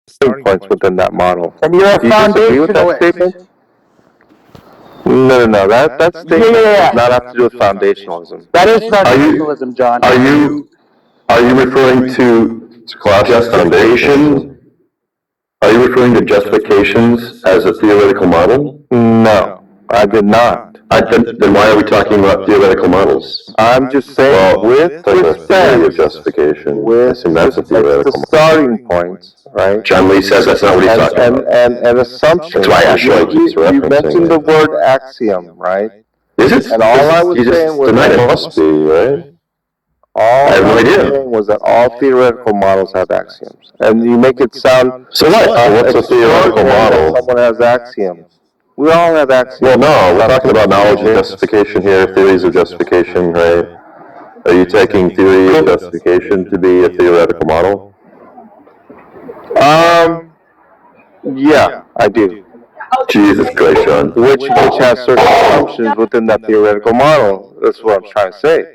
starting points within that model. And you're a Do you disagree with that foundationalist. statement? No. That statement does not have to do with foundationalism. That is foundationalism, John. Are you referring to justification? Are you referring to justifications as a theoretical model? No, I did not. Then why are we talking about theoretical models? I'm just saying, with Theory of respect, justification. I with assume that's a it's theoretical the model. starting points, right? John Lee says that's not what he's talking about. And assumptions. That's why Ashwell keeps You referencing mentioned the it. word axiom, right? Is it? And all I was You just saying was denied that it must be, right? all I have no I was idea. saying was that all theoretical models have axioms, and you make it sound So what? What's a theoretical extraordinary that model? someone has axioms. We all have axioms. Well, no, we're talking about knowledge and justification here, theories of justification, right? Are you taking theory of justification to be a theoretical model? Yeah, I do. Jesus Christ, Sean. Which has certain assumptions within that theoretical model. That's what I'm trying to say.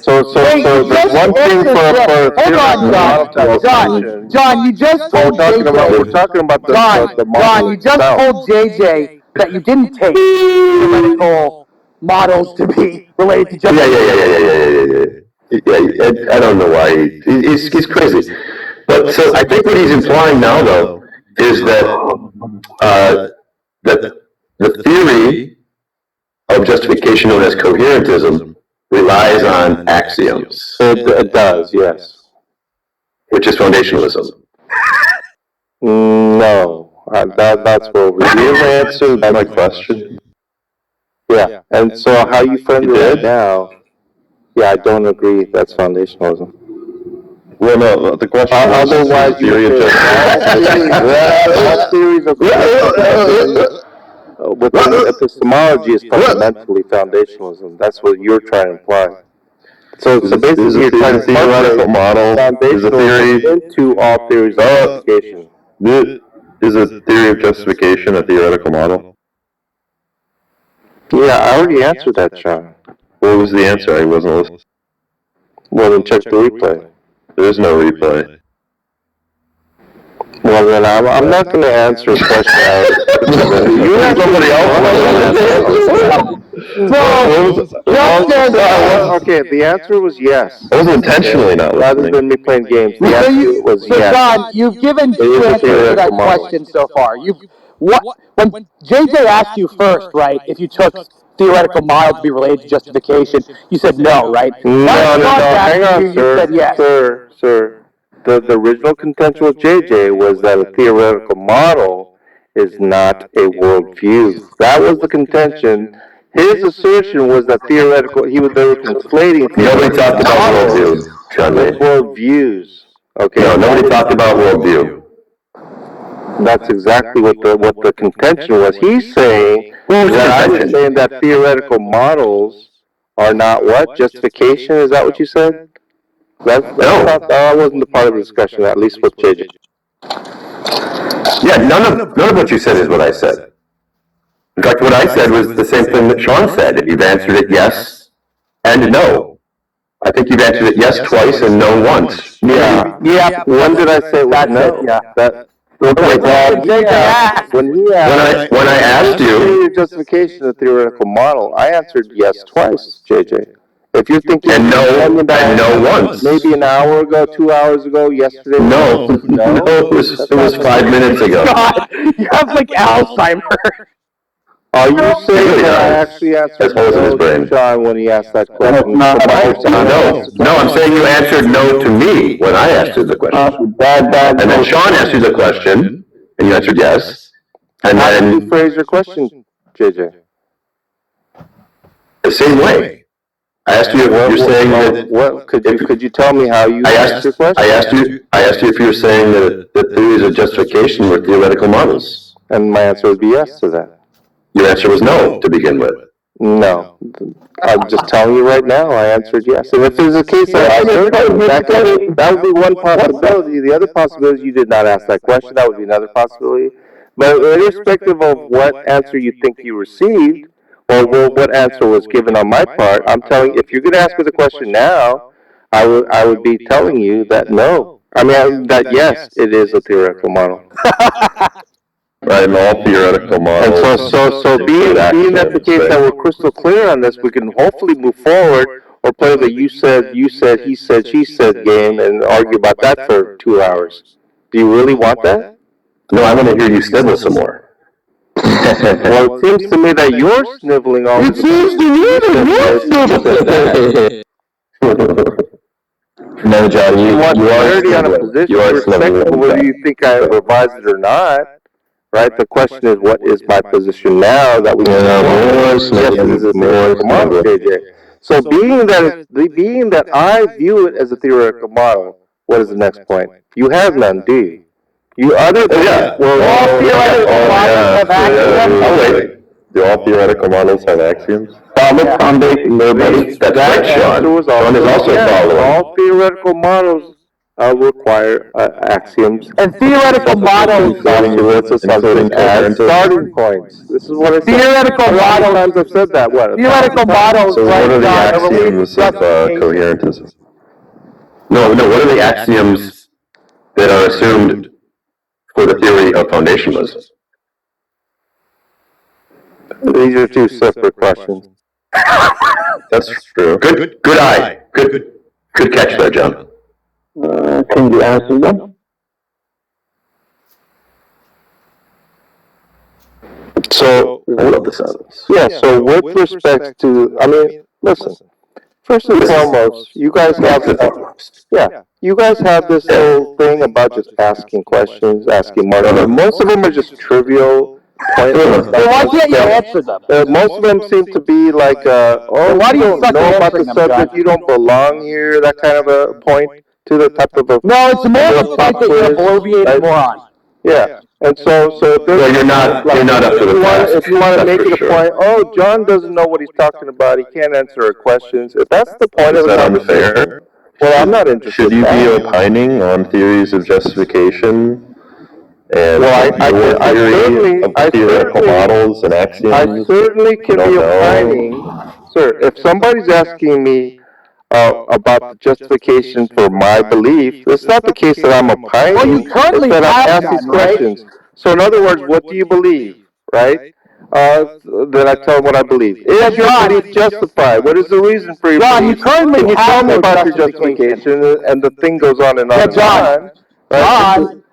So there's one thing for a theoretical model to have assumptions. John, you just told We're JJ. talking about the John, model you just itself. told JJ that you didn't take theoretical models to be related to justification. Yeah. I don't know why he's crazy. But so I think what he's implying now, though, is that that the theory of justification known as coherentism relies on axioms, It does, yes. which is foundationalism. No, that's where we answered my question. Yeah, and so how you framed it now, yeah, I don't agree that's foundationalism. Well, no, the question was Otherwise, you theory of would say all theories of within epistemology is fundamentally foundationalism. That's what you're trying to imply. So basically, you're trying to theoretical model. foundationalism into all theories of justification. Is a theory of justification a theoretical model? Yeah, I already answered that, Sean. What was the answer? I wasn't listening. Well, then check the replay. There is no replay. Well, then I'm not going to answer a question out. You have somebody else. Okay, the answer was yes. I was intentionally not Rather listening. than me playing games, the answer was So yes. John, you've given two answers to that question so far. When JJ asked you first, right, if you took theoretical model to be related to justification, you said no, right? No, hang on, You sir. said yes. Sir. The original contention with JJ was that a theoretical model is not a worldview. That was the contention. His assertion was that they were conflating Nobody talked about worldview, John Lee. with worldviews. Okay. No, nobody talked about worldview. That's exactly what the contention was. He's saying that I was saying that theoretical models are not what? Justification? Is that what you said? That wasn't the part of the discussion, at least with JJ. Yeah, none of what you said is what I said. In fact, what I said was the same thing that Sean said. You've answered it yes and no. I think you've answered it yes twice and no once. Yeah. When did I say it was no? When I asked you justification of the theoretical model, I answered yes twice, JJ. If you're thinking and no once. Maybe an hour ago, 2 hours ago, yesterday. No, it was 5 minutes ago. God, you have like Alzheimer's. Are you saying that I actually answered no to John when he asked that question? No, I'm saying you answered no to me when I asked you the question. And then Sean asked you the question, and you answered yes. And How then did you phrase your question, JJ? The same way. I asked you if you're saying that. Could you tell me how you asked your question? I asked you if you were saying that theories of justification were theoretical models. And my answer would be yes to that. Your answer was no to begin with. No. I'm just telling you right now, I answered yes. And if there's a case that would be one possibility. The other possibility is you did not ask that question. That would be another possibility. But irrespective of what answer you think you received, or what answer was given on my part, I'm telling you, if you're going to ask me the question now, I would be telling you that no, I mean, yes, it is a theoretical model. Right, and all theoretical And models. so being that the case that we're crystal clear on this, we can hopefully move forward or play the you said, he said, she said game and argue about that for 2 hours. Do you really want that? No, I want to hear you snivel some more. Well, it seems to me that you're sniveling all It seems to me that you're sniveling. No, John, you want are clarity on a sniveling. position, You are irrespective of sniveling. whether you think I revised it or not. Right? The question is, what is my position now that we more yes, it is a theoretical model, JJ. So being that I view it as a theoretical model, what is the next point? You have none, do you? You other than all theoretical models have axioms. Oh, wait. Do all theoretical models have axioms? Solid foundation, nobody. That's that right, Sean. answer was Sean is also yes, following. all theoretical models require axioms. And theoretical models, Including as starting points. This is what I said. Theoretical How many models- times I've said that? What? theoretical models, So what are the right, John, are related axioms to of justification. coherentism? No, what are the axioms that are assumed for the theory of foundationalism? These are two separate questions. That's true. Good eye. Good catch there, John. Can you answer them? So, I love the silence. yeah, so with respect to, I mean, listen, first and foremost, you guys have, you guys have this whole thing about just asking questions, asking more. Most of them are just trivial, pointless. Then why can't you answer them? Most of them seem to be like, why do you don't suck know at about the answering them, subject, John? you don't belong here, that kind of a point to the type of a. No, it's more of a point that you're a bloviated moron. Yeah, and so Well, you're not up to the task. if you want to that's make for it a sure. point, oh, John doesn't know what he's talking about, he can't answer our questions. If that's the point Is of the that conversation, unfair? well, I'm not interested. Should you in be that. opining on theories of justification and Well, your theory of theoretical models and I axioms? certainly can don't be know. opining, sir. If somebody's asking me about the justification for my belief, it's not the case that I'm opining. Well, you currently it's that have I'm asking none, right? questions. So, in other words, what do you believe, right? Then I tell them what I believe. Is your John, belief justified? What is the reason for your John, belief? you currently Can you have tell me no about your justification. justification? And the thing goes on and on Yeah, and John. on. John.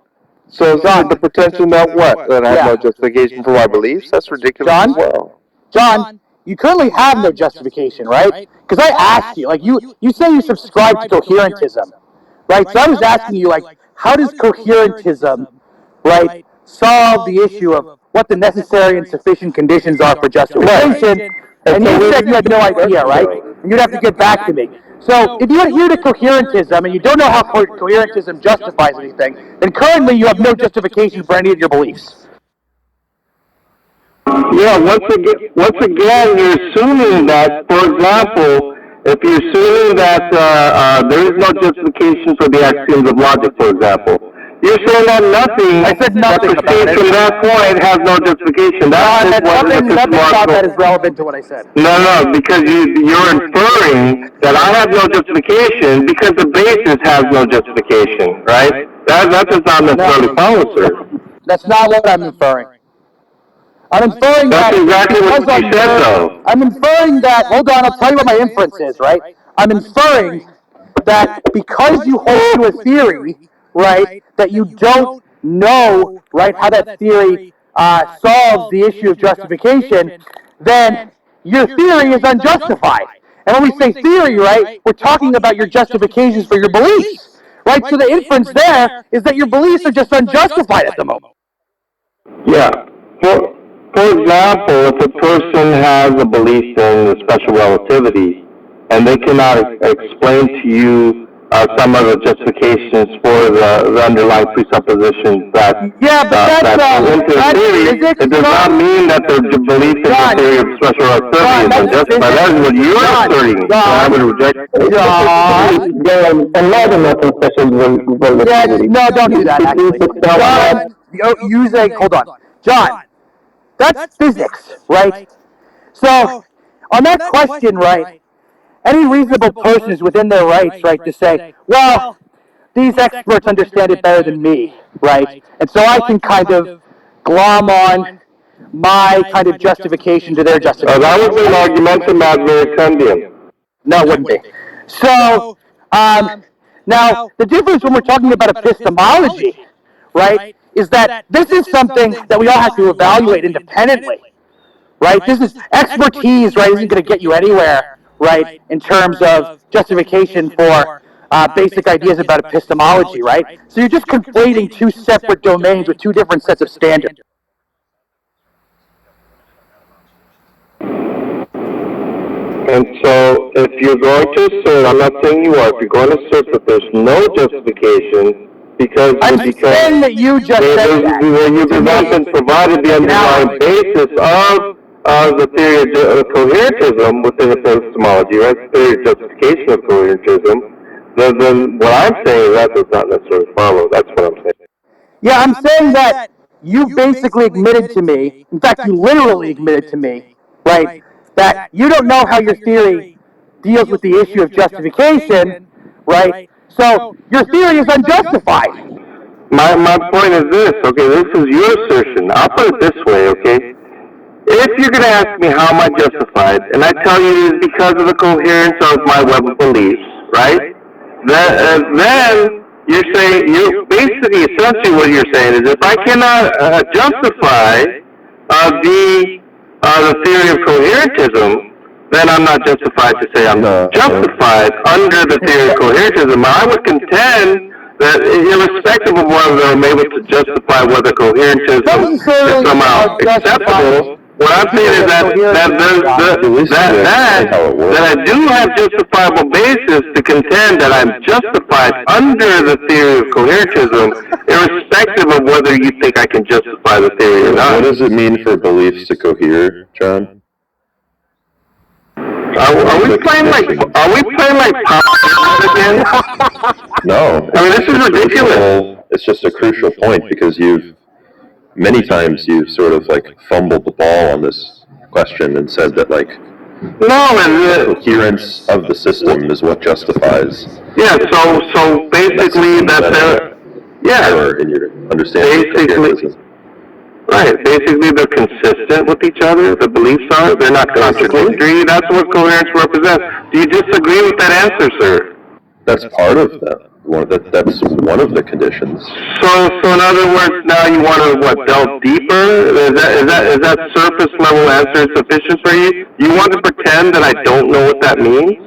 So, John. the potential that what? That I have Yeah. no justification for my beliefs? That's ridiculous John? as well. John, you currently have no justification, right? Because I asked you, like, you say you subscribe to coherentism, right? So I was asking you, like, how does coherentism, right, solve the issue of what the necessary and sufficient conditions are for justification? And you said you had no idea, right? And you'd have to get back to me. So if you adhere to coherentism and you don't know how coherentism justifies anything, then currently you have no justification for any of your beliefs. Yeah, once again, you're assuming that, for example, if you're assuming that there is no justification for the axioms of logic, for example, you're saying that nothing, I said nothing that about it. from that point has no justification. Nothing about that is relevant to what I said. No, because you're inferring that I have no justification because the basis has no justification, right? That does not necessarily follow, sir. That's not what I'm inferring. I'm inferring That's exactly what you said, though. I'm inferring that, hold on, I'll tell you what my inference is, right? I'm inferring that because you hold to a theory, right, that you don't know, right, how that theory solves the issue of justification, then your theory is unjustified. And when we say theory, right, we're talking about your justifications for your beliefs, right? So the inference there is that your beliefs are just unjustified at the moment. Yeah. For example, if a person has a belief in special relativity, and they cannot explain to you some of the justifications for the underlying presuppositions that into the theory, it does not mean that their belief in the theory of special relativity is unjustified. That is what you're asserting. So I would reject No, don't do that, actually. John, hold on. John, that's physics, right? So, on that question, right, any reasonable person is within their rights, right, to say, well, these experts understand it better than me, right? And so I can kind of glom on my kind of justification to their justification. That would be an argumentum ad verecundium. No, it wouldn't be. So, now, the difference when we're talking about epistemology, right, is that this is something that we all have to evaluate independently, right? This is expertise, right, isn't going to get you anywhere, right, in terms of justification for basic ideas about epistemology, right? So you're just conflating two separate domains with two different sets of standards. And so, if you're going to assert, I'm not saying you are, if you're going to assert that there's no justification, because I'm saying that you just said that. you've not provided the underlying basis of the theory of coherentism within epistemology, right? The theory of justification of coherentism. Then what I'm saying is that does not necessarily follow. That's what I'm saying. Yeah, I'm saying that you basically admitted to me, in fact, you literally admitted to me, right, that you don't know how your theory deals with the issue of justification, right? So your theory is unjustified. My point is this, okay, this is your assertion. I'll put it this way, okay? If you're going to ask me how am I justified, and I tell you it is because of the coherence of my web of beliefs, right? Then you're saying, essentially what you're saying is if I cannot justify the theory of coherentism, then I'm not justified to say I'm justified under the theory of coherentism. I would contend that irrespective of whether I'm able to justify whether coherentism is somehow acceptable, what I'm saying is that I do have justifiable basis to contend that I'm justified under the theory of coherentism, irrespective of whether you think I can justify the theory or not. What does it mean for beliefs to cohere, John? Are we playing like pop again? No. I mean, this is ridiculous. It's just a crucial point because many times you've sort of like fumbled the ball on this question and said that like the coherence of the system is what justifies. Yeah, so basically error in your understanding. Basically, right. Basically, they're consistent with each other. The beliefs are. They're not contradictory. That's what coherence represents. Do you disagree with that answer, sir? That's part of that. That's one of the conditions. So in other words, now you want to delve deeper? Is that surface level answer sufficient for you? You want to pretend that I don't know what that means?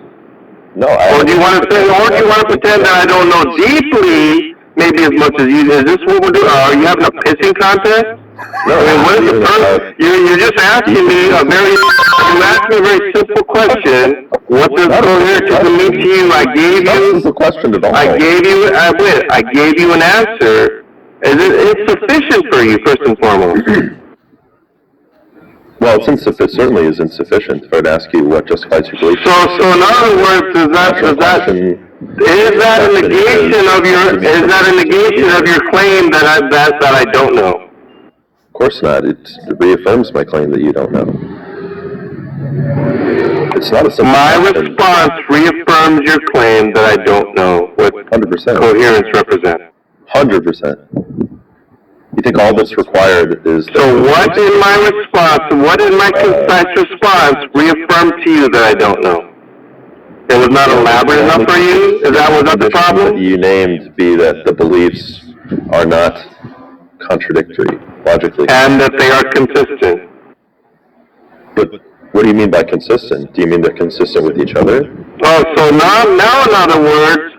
No. Or do you want to pretend that I don't know deeply? Maybe as much as you. Is this what we're doing? Are you having a pissing contest? No. I mean, what is the first? You're just asking me a very simple question. What does coherentism mean to you? I gave you an answer. It's sufficient for you, first and foremost. Well, it certainly is insufficient if I would ask you what justifies your belief. So in other words, is that a negation of your claim that I don't know? Of course not. It reaffirms my claim that you don't know. It's not a simple My response reaffirms your claim that I don't know what 100%. Coherence represents. 100%. You think all that's required is... So what in my concise response reaffirmed to you that I don't know? It was not elaborate enough for you? Was that the problem? That you named be that the beliefs are not contradictory, logically. And that they are consistent. But what do you mean by consistent? Do you mean they're consistent with each other? Oh, so now in other words,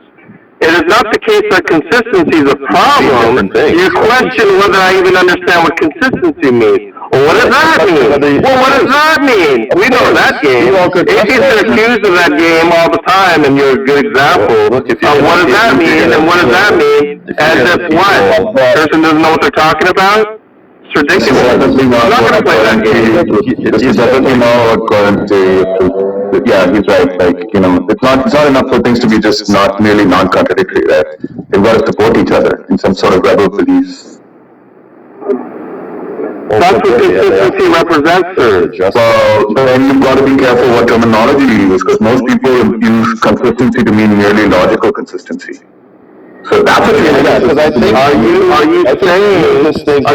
it is not the case that consistency is a problem. You question whether I even understand what consistency means. Well, what does that mean? Well, what does that mean? We know that game. Atheists are accused of that game all the time, and you're a good example. What does that mean, and what does that mean? As if what? The person doesn't know what they're talking about? It's ridiculous. I'm not going to play that game. This is definitely not what current theory. Yeah, he's right. It's not enough for things to be just not merely non-contradictory, right? They've got to support each other in some sort of rebel beliefs. That's what consistency represents, sir. So then you've got to be careful what terminology you use, because most people use consistency to mean merely logical consistency. So that's what you're Because I think, Are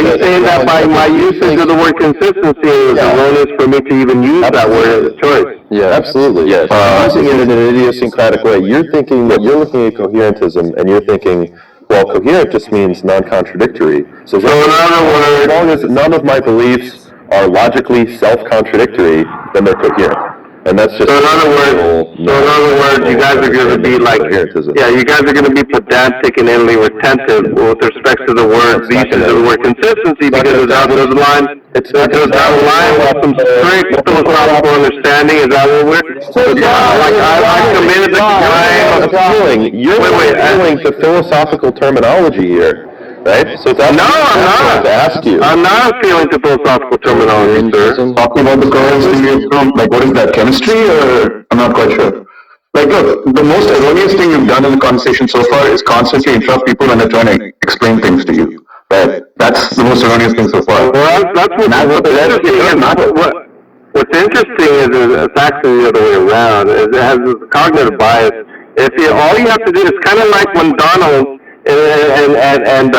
you saying that by my usage of the word consistency is erroneous for me to even use that word as a choice? Yeah, absolutely. Yes. Using it in an idiosyncratic way, you're thinking that you're looking at coherentism and you're thinking, well, coherent just means non-contradictory. So in other words, as long as none of my beliefs are logically self-contradictory, then they're coherent. And that's just. So in other words, you guys are going to be like, you guys are going to be pedantic and inly retentive with respect to the word, the usage of the word consistency, because it's out of the line. It's out of line with some strict philosophical understanding. Is that what we're? I committed the crime. You're appealing to philosophical terminology here. Right? So that's No, I'm not. To ask you. I'm not appealing to philosophical terminology, sir. talking about the coherence theory from, like, what is that, chemistry, or, I'm not quite sure. Like, look, the most erroneous thing you've done in the conversation so far is constantly interrupt people when they're trying to explain things to you. Right? That's the most erroneous thing so far. Well, what's interesting is it's actually the other way around. It has this cognitive bias. All you have to do is kind of like when Donald and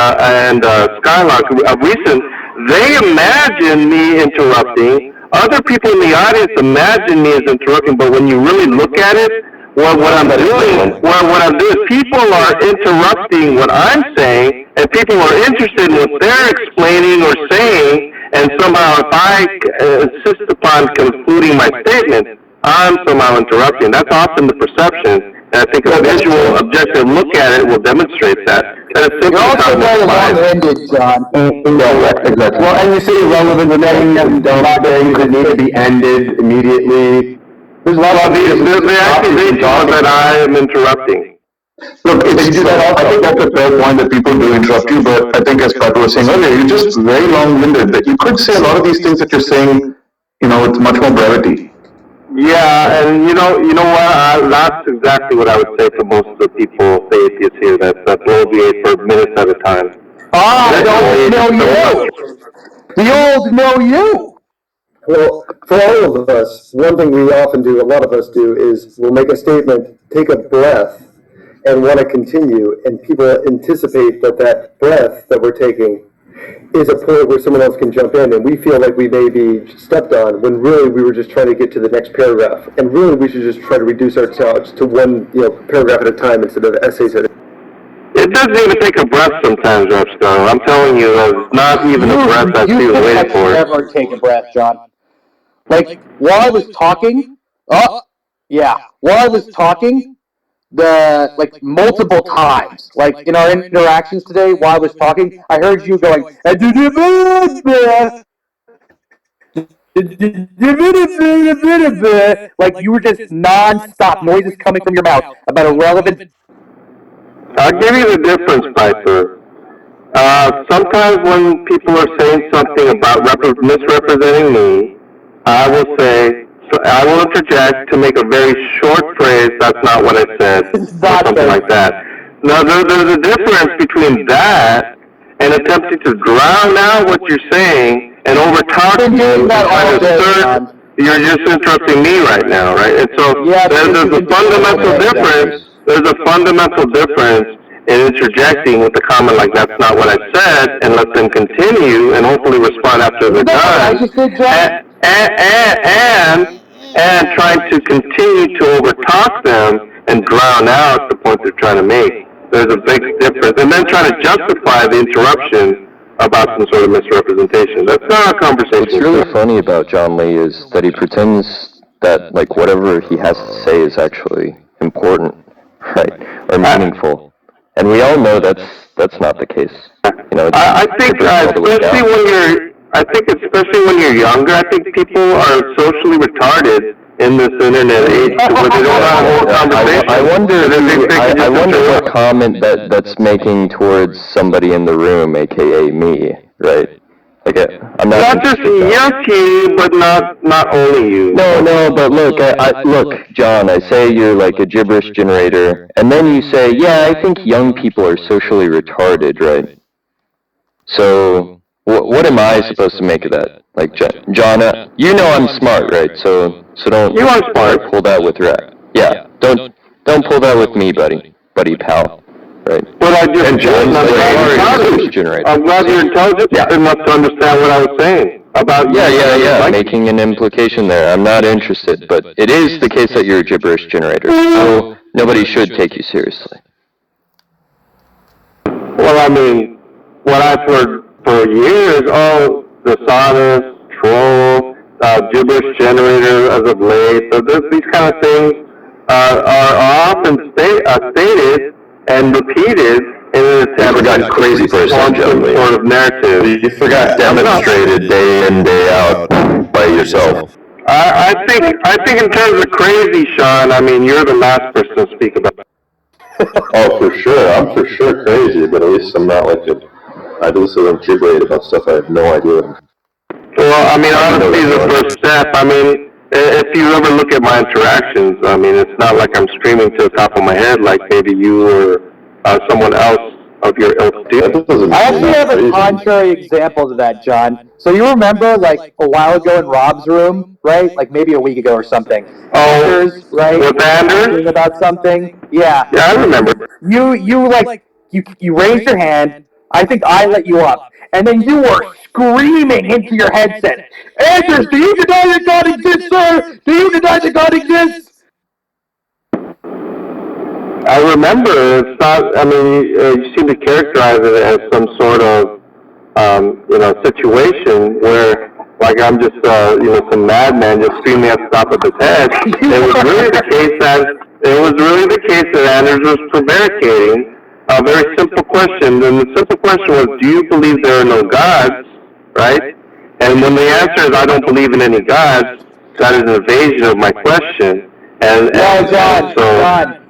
Skylark recent, they imagine me interrupting. Other people in the audience imagine me as interrupting, but when you really look at it, what I'm doing is people are interrupting what I'm saying, and people are interested in what they're explaining or saying, and somehow if I insist upon concluding my statement, I'm somehow interrupting. That's often the perception, and I think a visual, objective look at it will demonstrate that. You're also very long-winded, John. Exactly. Well, and you say irrelevant things and things that need to be ended immediately. There's a lot of the accusation that I am interrupting. Look, I think that's a fair point that people do interrupt you, but I think as Pato was saying earlier, you're just very long-winded, that you could say a lot of these things that you're saying, with much more brevity. Yeah, and you know what? That's exactly what I would say to most of the people, the atheists here, that bloviate for minutes at a time. The old know you. Well, for all of us, one thing we often do, a lot of us do, is we'll make a statement, take a breath, and want to continue, and people anticipate that breath that we're taking is a point where someone else can jump in, and we feel like we may be stepped on, when really we were just trying to get to the next paragraph, and really we should just try to reduce ourselves to one paragraph at a time instead of essays at a time. It doesn't even take a breath sometimes, Rapstar. I'm telling you, it's not even a breath that's even waiting for it. Never take a breath, John. Like, while I was talking, while I was talking, multiple times, like in our interactions today, while I was talking, I heard you going, like you were just non-stop noises coming from your mouth about irrelevant. I'll give you the difference, Piper. Sometimes when people are saying something about misrepresenting me, I will interject to make a very short phrase, that's not what I said, or something like that. Now, there's a difference between that and attempting to drown out what you're saying and overtalk you. You're just interrupting me right now, right? And so there's a fundamental difference. There's a fundamental difference in interjecting with a comment like that's not what I said, and let them continue and hopefully respond after they're done. And trying to continue to overtalk them and drown out the point they're trying to make. There's a big difference. And then trying to justify the interruption about some sort of misrepresentation. That's not a conversation. What's really funny about John Lee is that he pretends that, like, whatever he has to say is actually important, right, or meaningful. And we all know that's not the case. I think especially when you're younger, I think people are socially retarded in this internet age where they don't have a whole conversation. I wonder what comment that's making towards somebody in the room, aka me, right? Like, I'm not just you, but not only you. No, but look, look, John, I say you're like a gibberish generator, and then you say, yeah, I think young people are socially retarded, right? So, what am I supposed to make of that? Like, John, you know I'm smart, right? So don't. You are smart. Pull that with Rat. Yeah, don't pull that with me, buddy pal. Right. But I just And John's I'm the generator. I'm glad you're intelligent enough to understand what I was saying about. Yeah, making an implication there. I'm not interested, but it is the case that you're a gibberish generator. So nobody should take you seriously. Well, I mean, what I've heard for years, oh, dishonest, troll, gibberish generator as of late. So these kind of things are often stated and repeated in an attempt forgot crazy to form person, some John. sort of narrative. You forgot demonstrated day in, day out by yourself. I think in terms of crazy, Sean, I mean, you're the last person to speak about it. Oh, for sure. I'm for sure crazy, but at least I'm not like I also don't gibberish about stuff I have no idea. Well, I mean, honesty is the first step. I mean, if you ever look at my interactions, I mean, it's not like I'm screaming to the top of my head like maybe you or someone else of your ilk do. I actually have a contrary example to that, John. So you remember, like, a while ago in Rob's room, right? Like maybe a week ago or something. Anders, right? With Anders? Talking about something. Yeah. Yeah, I remember. You raised your hand. I think I let you up. And then you were screaming into your headset. Anders, do you deny that God exists, sir? Do you deny that God exists? I remember. It's not. I mean, you seem to characterize it as some sort of, situation where, like, I'm just, some madman just screaming at the top of his head. It was really the case that Anders was prevaricating a very simple question, and the simple question was, do you believe there are no gods, right? And when the answer is, I don't believe in any gods, that is an evasion of my question.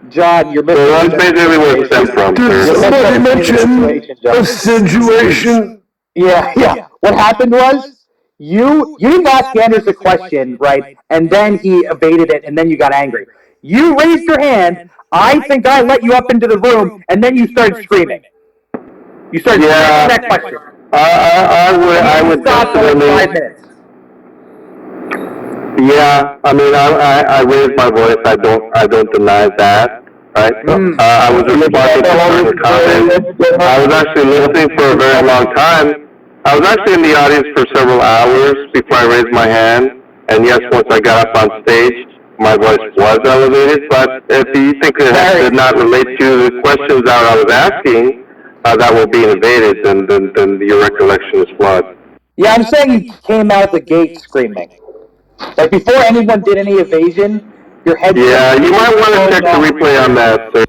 John, you're missing. So that's basically where it stems from. Did somebody mention acidulation? Yeah. What happened was, you didn't ask Anders a question, right? And then he evaded it, and then you got angry. You raised your hand. I think I let you up into the room, and then you started screaming. You started screaming that question. I would stop for like 5 minutes. Yeah, I mean, I raised my voice. I don't deny that, right? I was responding to certain comments. I was actually listening for a very long time. I was actually in the audience for several hours before I raised my hand. And yes, once I got up on stage, my voice was elevated. But if you think that did not relate to the questions that I was asking, that will be evaded, then your recollection is flawed. Yeah, I'm saying you came out the gate screaming. Like, before anyone did any evasion, your head... Yeah, you might want to check the replay on that, sir.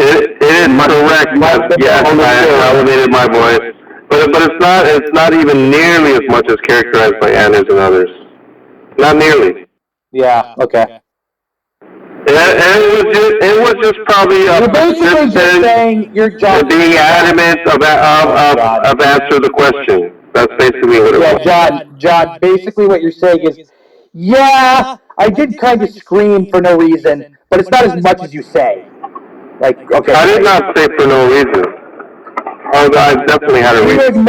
It is correct. Yes, I elevated my voice. But it's not even nearly as much as characterized by Anders and others. Not nearly. Yeah, okay. It was just probably You're basically just saying you're John. Being adamant of answer the question. That's basically what it was. Yeah, John, basically what you're saying is, yeah, I did kind of scream for no reason, but it's not as much as you say. Like, okay. I did not say for no reason. I definitely had a reason.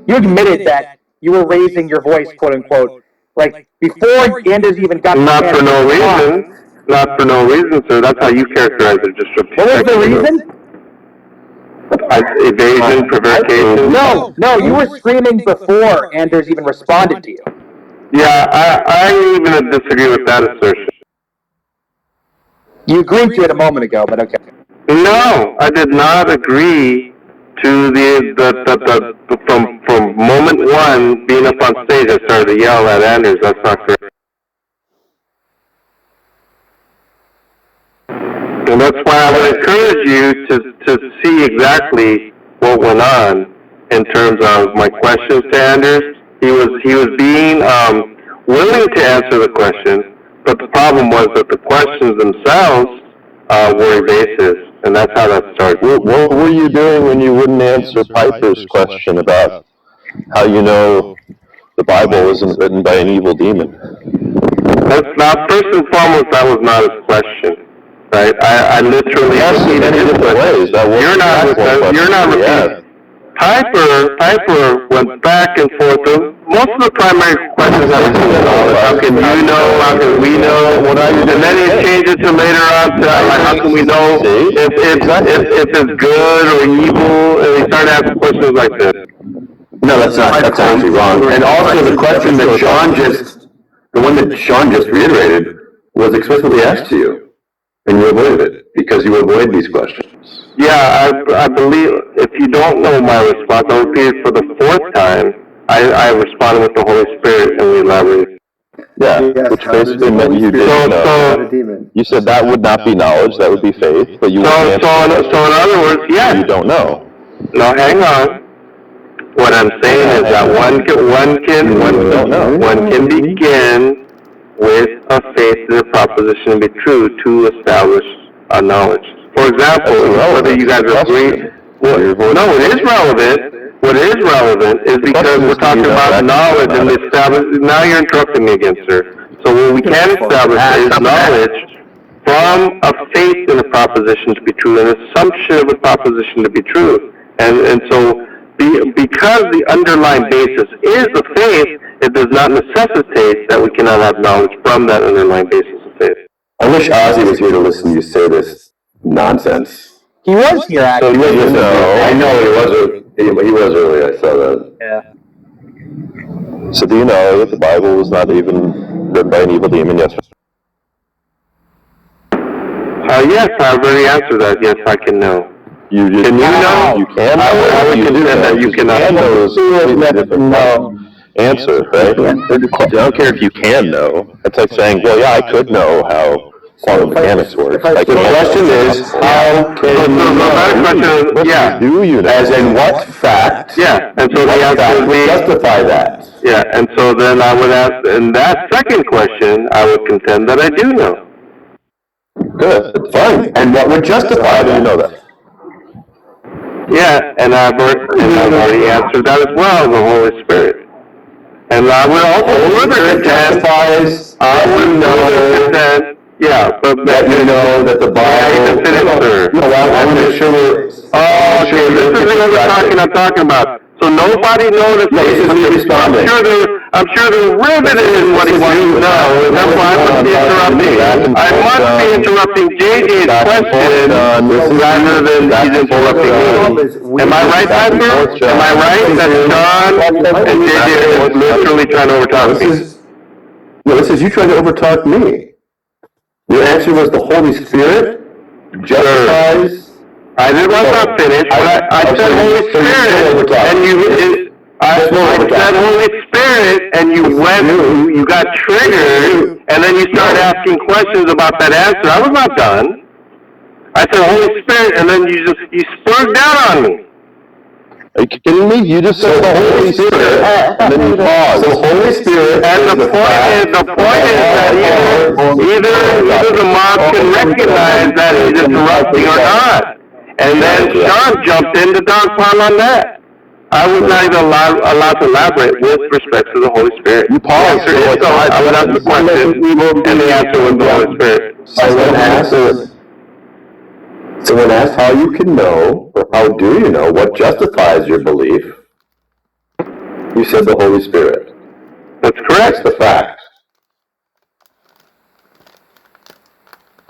You admitted that you were raising your voice, quote unquote, like before Anders even got. Not for no reason. Not for no reason, sir. That's how you characterize it. Just what was the reason? Evasion, prevarication. No, you were screaming before Anders even responded to you. Yeah, I even disagree with that assertion. You agreed to it a moment ago, but okay. No, I did not agree to from moment one being up on stage. I started to yell at Anders. That's not correct. And that's why I would encourage you to see exactly what went on in terms of my questions to Anders. He was being willing to answer the question, but the problem was that the questions themselves were evasive, and that's how that started. What were you doing when you wouldn't answer Piper's question about how you know the Bible isn't written by an evil demon? That's not, first and foremost, that was not his question. Right? I literally asked it many different ways. You're not repeating. Piper went back and forth. Most of the primary questions have to do with knowledge. How can you know? How can we know? And then he changed it to later on to like, how can we know if it's good or evil? And he started asking questions like this. No, that's actually wrong. And also the question that the one that Sean just reiterated was explicitly asked to you. And you avoided it because you avoid these questions. Yeah, I believe if you don't know my response, I'll repeat it for the fourth time. I responded with the Holy Spirit and we elaborated. Yeah, Yes, which how does basically the meant Holy you Spirit didn't know. not a demon? You said that would not be knowledge, that would be faith, but you So wouldn't answer in other words, yes. you don't know. No, hang on. What I'm saying is that one can begin with a faith in the proposition to be true to establish a knowledge. For example, whether you guys agree, no, it is relevant. What is relevant is because we're talking about knowledge and establish. Now you're interrupting me again, sir. So what we can establish is knowledge from a faith in a proposition to be true, an assumption of a proposition to be true, and so. Because the underlying basis is the faith, it does not necessitate that we cannot have knowledge from that underlying basis of faith. I wish Ozzy was here to listen to you say this nonsense. He was here, actually. I know he was earlier, I saw that. Yeah. So do you know that the Bible was not even written by an evil demon? Yes. Yes, I've already answered that. Yes, I can know. Can you know? You can. I would contend that you cannot. Can know is a completely different answer, right? I don't care if you can know. It's like saying, well, yeah, I could know how quantum mechanics work. Like the question is, how can you know? Yeah. Do you know? As in what fact? Yeah, and so the answer would be justify that. Yeah, and so then I would ask, in that second question, I would contend that I do know. Good, fine. And what would justify that? You know that? Yeah, and I've already answered that as well, the Holy Spirit. And I would also further contend, yeah, but that you know that the Bible. I want to make sure we're. Oh, okay, this is what I'm talking about. So nobody noticed. I'm sure they're riveted in what he wants to know, and that's why I must be interrupting. I must be interrupting JJ's question rather than he's interrupting me. Am I right, Piper? Am I right that John and JJ is literally trying to overtalk me? No, this is you trying to overtalk me. Your answer was the Holy Spirit justifies. I didn't want to finish, but I said Holy Spirit, and I said Holy Spirit, and you got triggered, and then you started asking questions about that answer. I was not done. I said Holy Spirit, and then you spurred down on me. Are you kidding me? You just said the Holy Spirit, and then you paused. The Holy Spirit. And the point is that either the mob can recognize that he's interrupting or not. And then Sean jumped in the dog pile on that. I was not even allowed to elaborate with respect to the Holy Spirit. You paused. I would ask the question, and the answer was the Holy Spirit. Someone asked how you can know, or how do you know, what justifies your belief. You said the Holy Spirit. That's correct. That's the fact.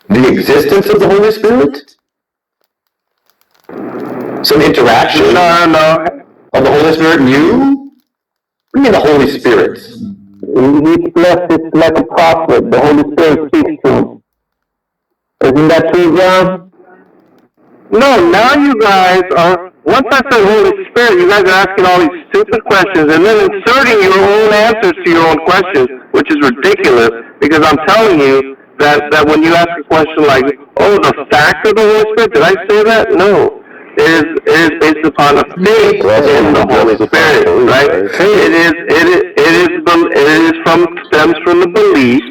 The existence of the Holy Spirit? Some interaction No. of the Holy Spirit and you? What do you mean the Holy Spirit? He's blessed like a prophet. The Holy Spirit speaks to him. Isn't that true, John? No, now you guys are, once I said Holy Spirit, you guys are asking all these stupid questions and then inserting your own answers to your own questions, which is ridiculous, because I'm telling you that when you ask a question like, oh, the fact of the Holy Spirit, did I say that? No. It is based upon a faith in the Holy Spirit, right? Stems from the belief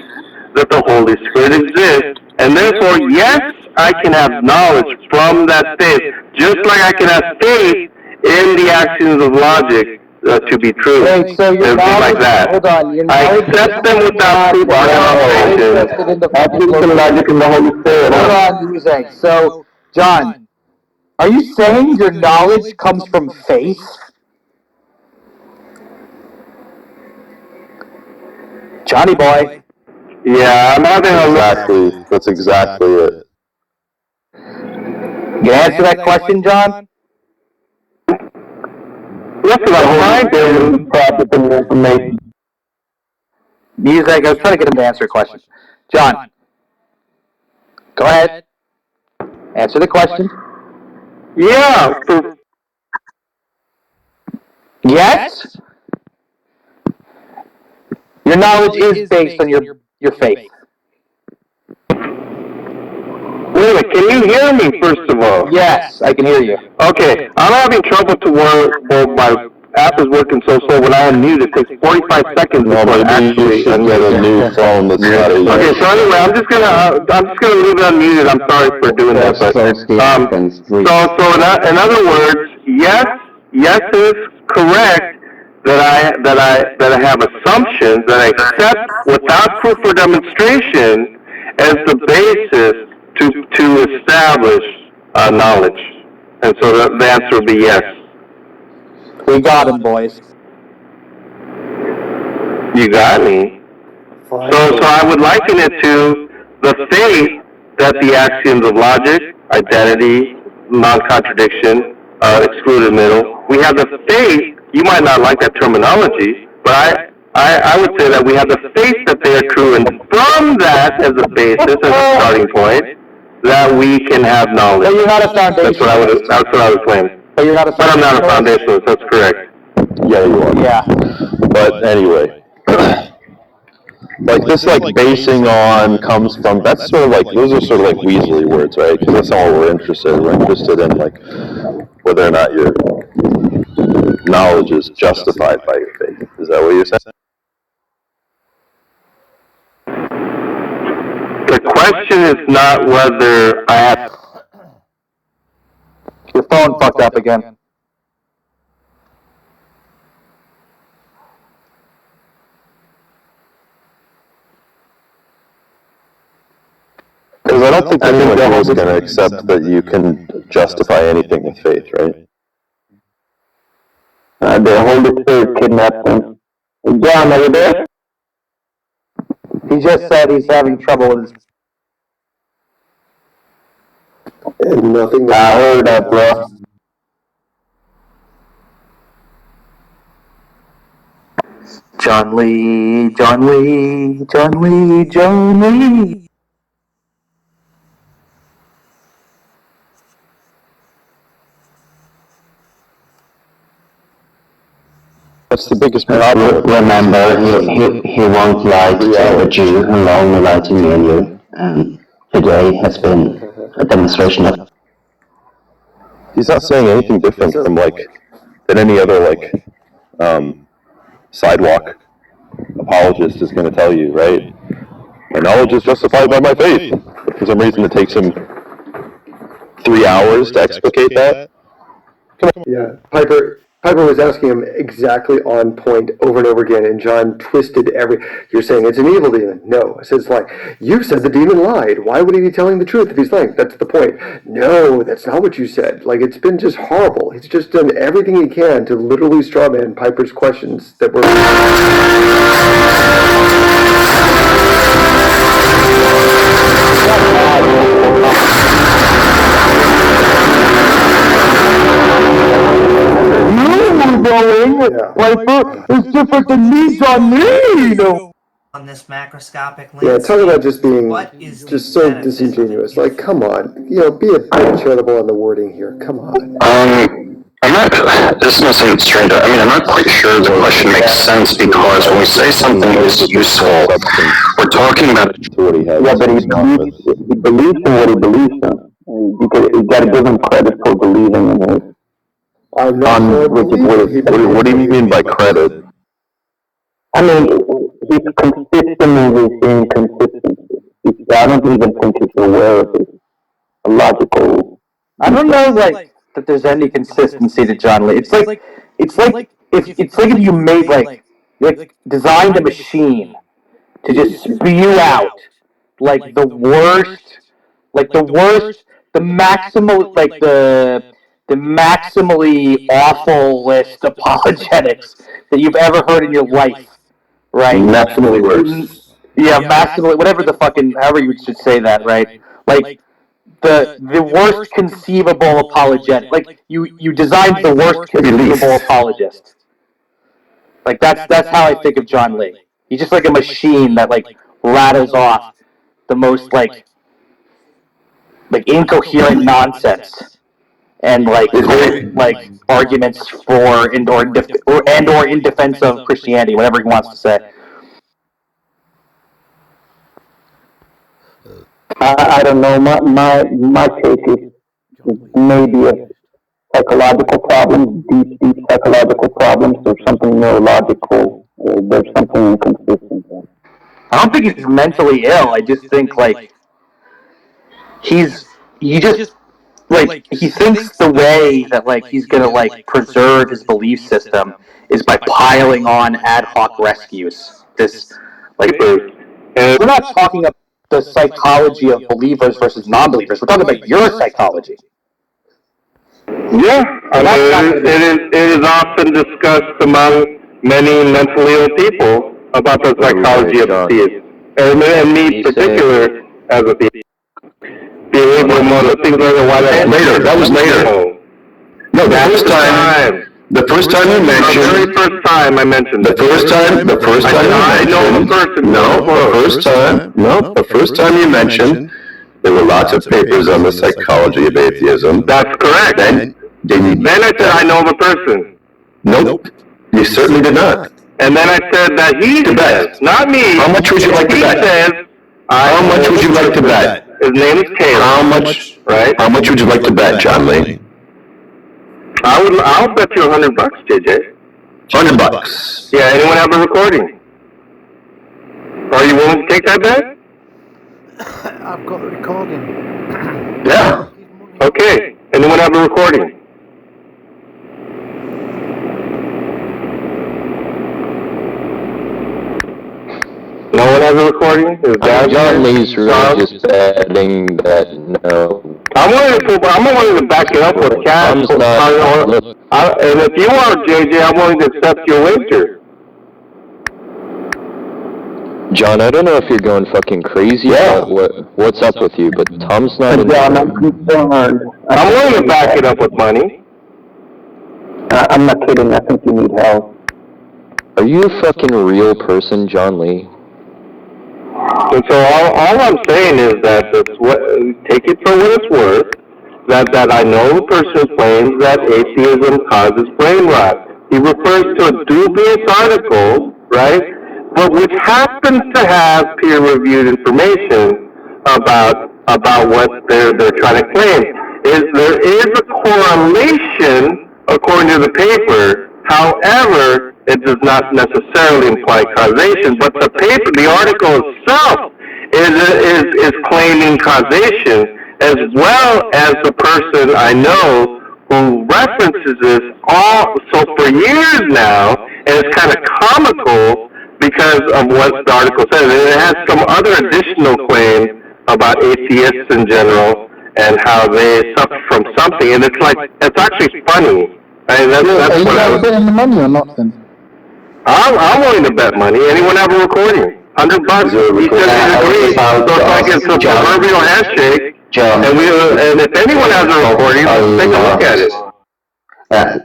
that the Holy Spirit exists, and therefore, yes, I can have knowledge from that faith, just like I can have faith in the actions of logic to be true. Wait, so your knowledge, like that. Hold on, your I knowledge accept them without proof or demonstration. logic in the Holy Spirit. Hold on, Jose. So, John, Are you saying your knowledge comes from faith? Johnny boy. Yeah, I'm having that's exactly it. You answer that question, John? Yes, I'm trying to process the information. Music, I was trying to get him to answer a question. John, go ahead. Answer the question. Yeah, Yes? Your knowledge is based on your faith. wait a minute, can you hear me first of all? Yes, I can hear you. Okay, I'm having trouble to work, well, my app is working so slow. When I unmute, it takes 45 seconds before actually unmute. a new phone that's not a. Okay, so anyway, I'm just gonna leave it unmuted. I'm sorry for doing that, but, in other words, yes is correct that I have assumptions that I accept without proof or demonstration as the basis to establish knowledge. And so the answer would be yes. We got him, boys. You got me. So I would liken it to the faith that the axioms of logic, identity, non-contradiction, excluded middle. We have the faith. You might not like that terminology, but I would say that we have the faith that they are true, and from that as a basis, as a starting point, that we can have knowledge. But you're not a foundationalist. That's what I would claim. But you're not a But I'm not a foundationalist. That's correct. Yeah, you are. Yeah. But anyway, like this, like basing on comes from, that's sort of like, those are sort of like Weasley words, right? Because that's not what we're interested in. We're interested in like whether or not your knowledge is justified by your faith. Is that what you're saying? The question is not whether I have. Your phone fucked up again. Because I don't think anyone here is going to accept that you can justify anything with faith, right? The Holy Spirit kidnapped him. John, are you there? He just said he's having trouble with his... And nothing. I heard that, bro. John Lee, John Lee, John Lee, John Lee. What's the biggest problem? Remember, he won't lie to the Jew and will only lie to me and you. And today has been a demonstration of... He's not saying anything different from like, than any other like, sidewalk apologist is going to tell you, right? My knowledge is justified by my faith. But for some reason it takes him 3 hours to explicate that. Yeah, Piper was asking him exactly on point over and over again, and John twisted you're saying it's an evil demon. No. I said, it's like, you said the demon lied. Why would he be telling the truth if he's lying? That's the point. No, that's not what you said. Like, it's been just horrible. He's just done everything he can to literally strawman Piper's questions that were... Piper is different than me, John Lee. On this macroscopic landscape. Yeah, talk about just being What is just the so benefit disingenuous. of it? Like, come on. Be a bit charitable on the wording here. Come on. I'm not, this is not saying it's strange, I mean, I'm not quite sure the question makes sense, because when we say something is useful, we're talking about... What he has. Yeah, but he believes in what he believes in. You got to give him credit for believing in it. I'm not sure I believe he believes What do you mean by credit? I mean, he's consistent with his inconsistency. I don't even think he's aware of his logical. I don't know, like, that there's any consistency to John Lee. It's like if you made like designed a machine to just spew out the worst, the maximal, the maximally awful-list apologetics that you've ever heard in your life, right? Maximally worse. Yeah, maximally, whatever the fucking, however you should say that, right? Like, the worst conceivable apologetic. Like, you designed the worst conceivable apologist. Like, that's how I think of John Lee. He's just like a machine that, like, rattles off the most, like incoherent nonsense and like arguments for and or in defense of Christianity, whatever he wants to say. I don't know. My take is maybe a psychological problem, deep psychological problems, or something neurological. There's something inconsistent there. I don't think he's mentally ill. I just think like he thinks the way that like he's gonna like preserve his belief system is by piling on ad hoc rescues. This like we're not talking about the psychology of believers versus non-believers. We're talking about your psychology. Yeah, I mean, it is often discussed among many mentally ill people about the psychology of theists, and me particular as a theist. Behavioral model, things like that. Later, that was later. No, the first time you mentioned. The very first time I mentioned it. The first time I know the person. The first time you mentioned, there were lots of papers on the psychology of atheism. That's correct. Then I said I know the person. Nope, you certainly did not. And then I said that he says, not me. How much would you like to bet? He says, How much would you like to bet? His name is Taylor. How much? Right? How much would you like to bet, John Lee? I'll bet you $100, JJ. $100. Yeah, anyone have a recording? Are you willing to take that bet? I've got the recording. Yeah. Okay. Anyone have a recording? No one has a recording? Is that John Lee's really just betting that no. I'm willing to back it up with cash. And if you are, JJ, I'm willing to accept your wager. John, I don't know if you're going fucking crazy or what's up with you, but Tom's not in John, I'm concerned. I'm willing to back it up with money. I'm not kidding. I think you need help. Are you a fucking real person, John Lee? And so all I'm saying is that take it for what it's worth, that I know the person claims that atheism causes brain rot. He refers to a dubious article, right, but which happens to have peer-reviewed information about what they're trying to claim. There is a correlation, according to the paper. However, it does not necessarily imply causation, but the article itself is claiming causation, as well as the person I know who references this so for years now, and it's kind of comical because of what the article says. And it has some other additional claims about atheists in general and how they suffer from something, and it's actually funny. Right? That's what I was betting the money or not then? I'm willing to bet money. Anyone have a recording? $100. He says he agrees. So it's like it's a proverbial handshake. And if anyone has a recording, let's take a look at it.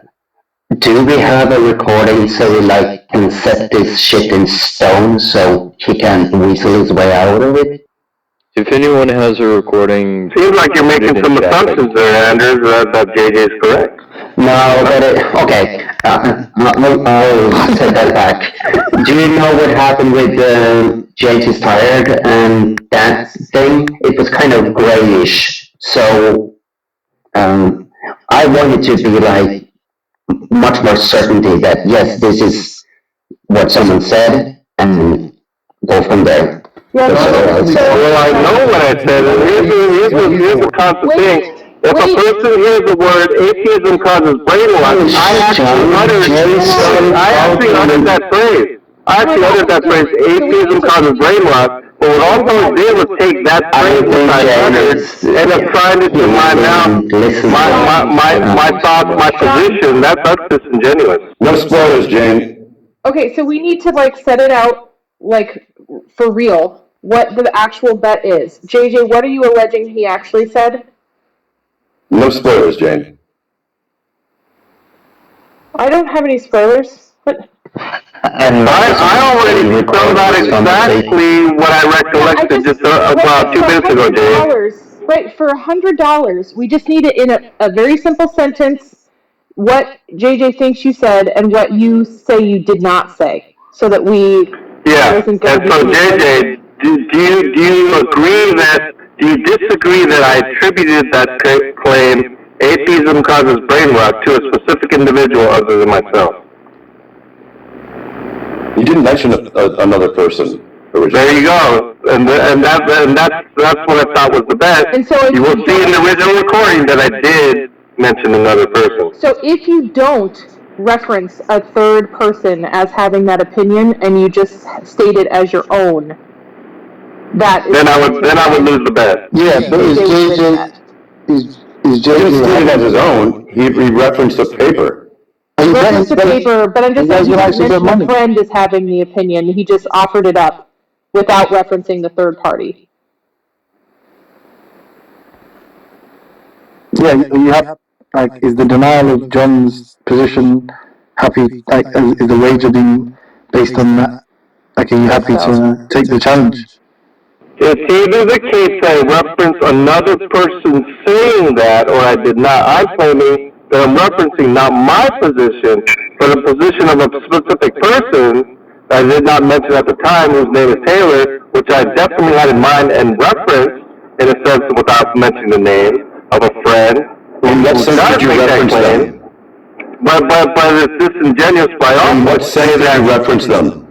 Do we have a recording so we can set this shit in stone so he can weasel his way out of it? If anyone has a recording... Seems like you're making some assumptions there, Anders, that JJ is correct. No, but okay. I'll take that back. Do you know what happened with James is Tired and that thing? It was kind of grayish. So I wanted to be much more certainty that yes, this is what someone said, and go from there. Well, I know what I said. Here's the constant thing. If a person hears the word atheism causes brain rot, I actually uttered that phrase. Atheism causes brain rot But what Alto did was take that phrase which I uttered and assign it to my mouth, my thoughts, my position. That's disingenuous. No spoilers, Jane. Okay, so we need to like set it out like for real what the actual bet is. JJ, what are you alleging he actually said? No spoilers, Jane. I don't have any spoilers. But I already spelled out exactly what I recollected just about 2 minutes ago, Jane. Right, for $100, we just need it in a very simple sentence, what JJ thinks you said and what you say you did not say, so that we... Yeah, and so JJ, do you agree that, do you disagree that I attributed that claim, atheism causes brain rot, to a specific individual other than myself? You didn't mention another person. There you go, and that's what I thought was the bet. And so you will see in the original recording that I did mention another person. So if you don't reference a third person as having that opinion, and you just state it as your own, that is... Then I would lose the bet. Yeah, but is JJ stated as his own? He referenced a paper. Reference the paper, but I'm just saying he didn't mention a friend is having the opinion. He just offered it up without referencing the third party. Yeah, you have, like, is the denial of John's position happy, like, is the wager being based on that? Like, are you happy to take the challenge? It's either the case I reference another person saying that, or I did not. I'm claiming that I'm referencing not my position, but a position of a specific person that I did not mention at the time, whose name is Taylor, which I definitely had in mind and referenced, in a sense, without mentioning the name of a friend. In what sense did you reference them? But it's disingenuous by all. In what sense did you reference them?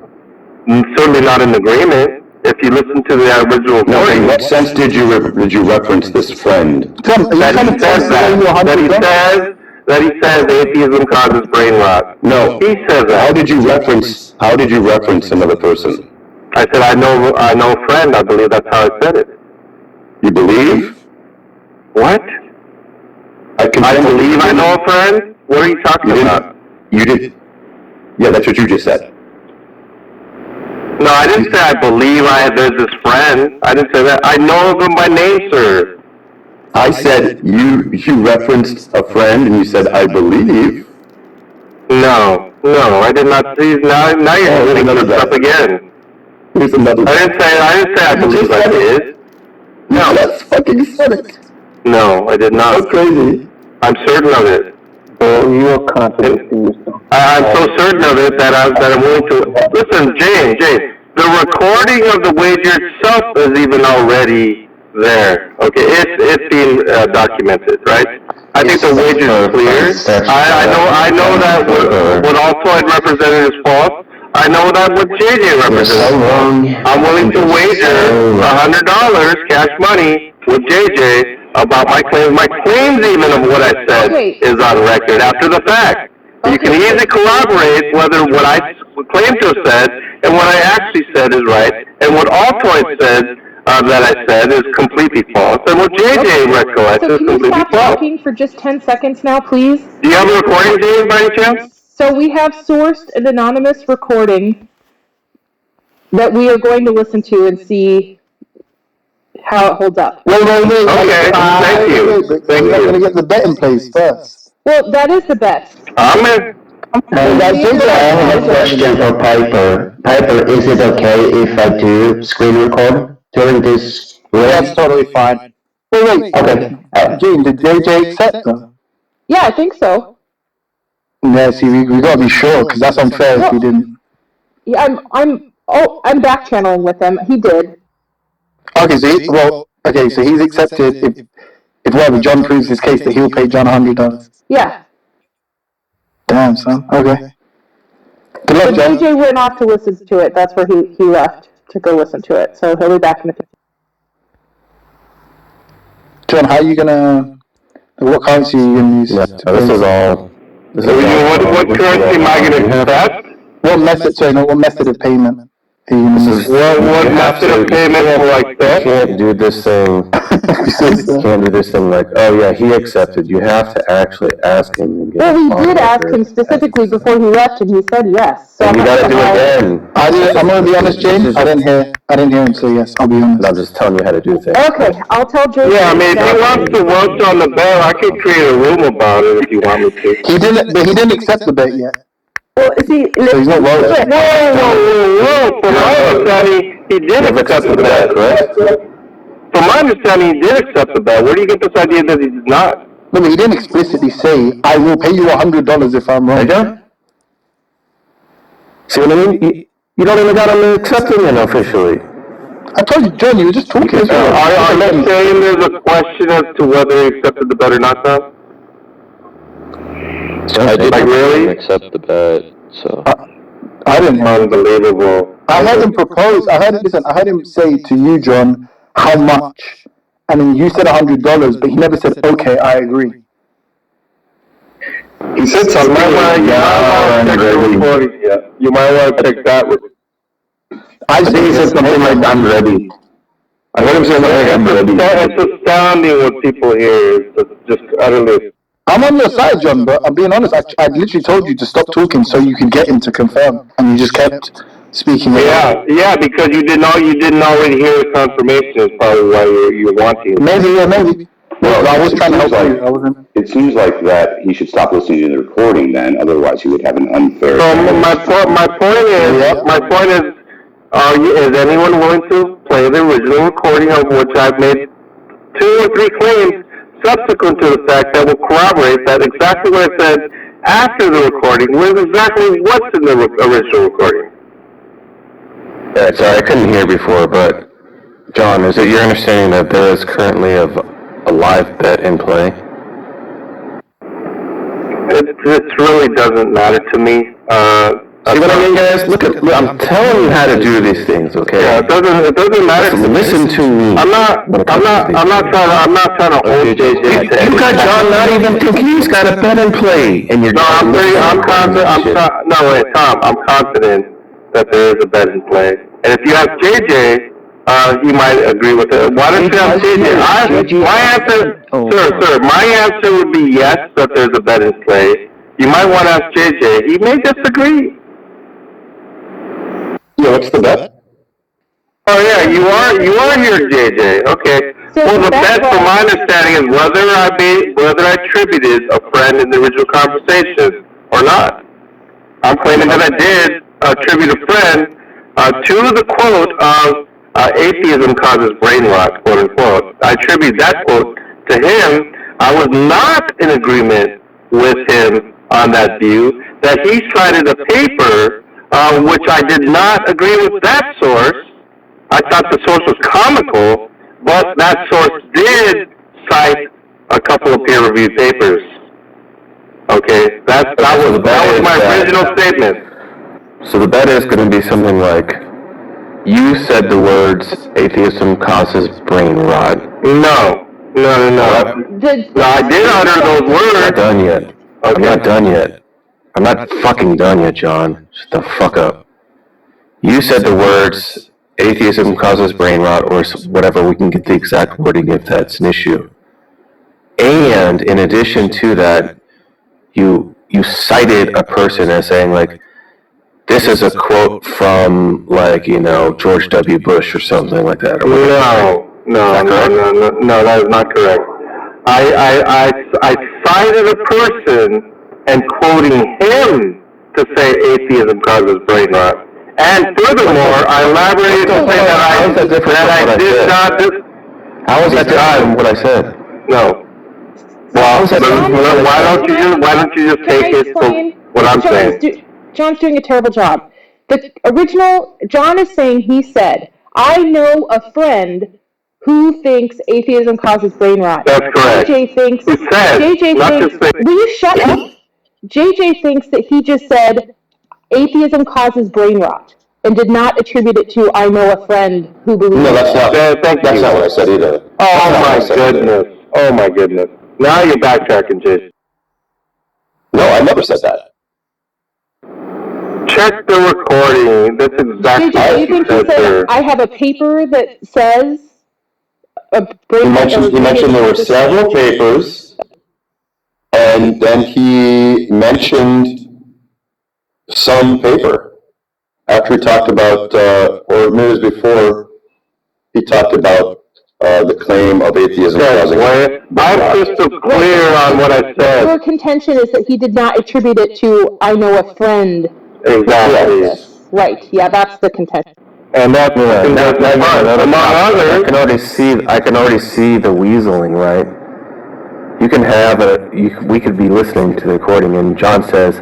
Certainly not in agreement. If you listen to the original recording. No, in what sense did you reference this friend? That he says atheism causes brain rot. No. He says that. How did you reference another person? I said I know a friend. I believe that's how I said it. You believe? What? I believe I know a friend? What are you talking about? You did. Yeah, that's what you just said. No, I didn't say I believe there's this friend. I didn't say that. I know him by name, sir. I said you referenced a friend and you said I believe. No, I did not see. Now you're doing other stuff again. Here's another. I didn't say I believe I did. No. That's fucking pathetic. No, I did not. That's crazy. I'm certain of it. Well, you are contradicting yourself. I'm so certain of it that I'm willing to. Listen, Jane, the recording of the wager itself is even already there. Okay, it's being documented, right? I think the wager is clear. I know that what Altoid represented is false. I know that what JJ represented is false. I'm willing to wager $100 cash money with JJ about my claims. My claims even of what I said is on record after the fact. You can easily corroborate whether what I claim to have said and what I actually said is right, and what Altoid said that I said is completely false, and what JJ recollects is completely false. So can you stop talking for just 10 seconds now, please? Do you have a recording, Jane, by any chance? So we have sourced an anonymous recording that we are going to listen to and see how it holds up. Wait. Okay, thank you. Thank you. We're going to get the bet in place first. Well, that is the bet. I'm in. I have a question for Piper. Piper, is it okay if I do screen record during this? That's totally fine. Wait. Okay. Gene, did JJ accept them? Yeah, I think so. Yeah, see, we gotta be sure, because that's unfair if we didn't. Yeah, I'm back channeling with him. He did. Okay, so he's accepted if whatever John proves his case that he'll pay John $100. Yeah. Damn, son. Okay. Good luck, But John. JJ went off to listen to it. That's where he left to go listen to it. So he'll be back in a few. John, how are you gonna? What currency are you gonna use? What currency am I going to accept? What method? Sorry, not what method of payment What method of payment will like that? You can't do this thing. You can't do this thing like, oh yeah, he accepted. You have to actually ask him. And get Well, it we on did ask record. him specifically before he left, and he said yes. So And you gotta do it again. I'm gonna be honest, James. I didn't hear him say yes. I'll be honest. I'm just telling you how to do things. Okay, I'll tell Jason. Yeah, I mean, if he wants to roast on the bell, I could create a room about it if you want me to. He didn't accept the bet yet. Well, see, So he's not voting. Whoa. From my understanding, he did accept the bet, correct? From my understanding, he did accept the bet. Where do you get this idea that he did not? No, but he didn't explicitly say, I will pay you $100 if I'm wrong. There you go. See what I mean? You don't even got him accepting it officially. I told you, John, you were just talking. Are you saying there's a question as to whether he accepted the bet or not, though? I didn't really? accept the bet, so. I didn't. Unbelievable. I had him propose. I had him say to you, John, how much, and then you said $100, but he never said, okay, I agree. He said something You might want to check that with. I think he said something like, I'm ready. I heard him say something like, I'm ready. It's astounding what people hear. It's just utterly. I'm on your side, John, but I'm being honest. I literally told you to stop talking so you could get him to confirm, and you just kept speaking. Yeah, because you didn't already hear the confirmation. Is probably why you're wanting. Maybe. Well, I was trying to help you. I wasn't. It seems like that he should stop listening to the recording then, otherwise he would have an unfair. So my point is, is anyone willing to play the original recording of which I've made 2 or 3 claims subsequent to the fact that will corroborate that exactly what I said after the recording was exactly what's in the original recording. Yeah, sorry, I couldn't hear before, but John, is it your understanding that there is currently a live bet in play? It really doesn't matter to me. See what I mean, guys? Look, I'm telling you how to do these things, okay? Yeah, it doesn't matter. Listen to me. I'm not trying to hold JJ. You got John not even thinking he's got a bet in play, and you're. No, I'm confident. Tom, I'm confident that there is a bet in play. And if you ask JJ, he might agree with it. Why don't you ask JJ? My answer would be yes, that there's a bet in play. You might want to ask JJ. He may disagree. Yeah, what's the bet? Oh yeah, you are here, JJ. Okay. So well, the that's bet, from my understanding, is whether I attributed a friend in the original conversation or not. I'm claiming that I did attribute a friend to the quote of atheism causes brain rot, quote unquote. I attribute that quote to him. I was not in agreement with him on that view. That he cited a paper which I did not agree with that source. I thought the source was comical, but that source did cite a couple of peer-reviewed papers. Okay, that was my original statement. So the bet is going to be something like, you said the words, atheism causes brain rot. No. No, I did utter those words. I'm not done yet. Okay. I'm not done yet. I'm not fucking done yet, John. Shut the fuck up. You said the words, atheism causes brain rot, or whatever, we can get the exact wording if that's an issue. And in addition to that, you cited a person as saying, like, this is a quote from, like, George W. Bush or something like that. No, that is not correct. I cited a person and quoting him to say atheism causes brain rot. And furthermore, I elaborated to say that I did not. How is that different from what I said? No. Well, why don't you just take it for what I'm saying? John's doing a terrible job. The original, John is saying, he said, I know a friend who thinks atheism causes brain rot. That's correct. JJ thinks, will you shut up? JJ thinks that he just said atheism causes brain rot and did not attribute it to, I know a friend who believes. No, that's not what I said either. Oh my goodness. Now you're backtracking, Jason. No, I never said that. check the recording. That's exactly JJ, do you think he said, I have a paper that says? He mentioned there were several papers, and then he mentioned some paper. After he talked about, or maybe it was before, he talked about the claim of atheism causing. I'm crystal clear on what I said. Your contention is that he did not attribute it to, I know a friend. Exactly. Right, yeah, that's the contention. And that's among others. I can already see the weaseling, right? You can have we could be listening to the recording and John says,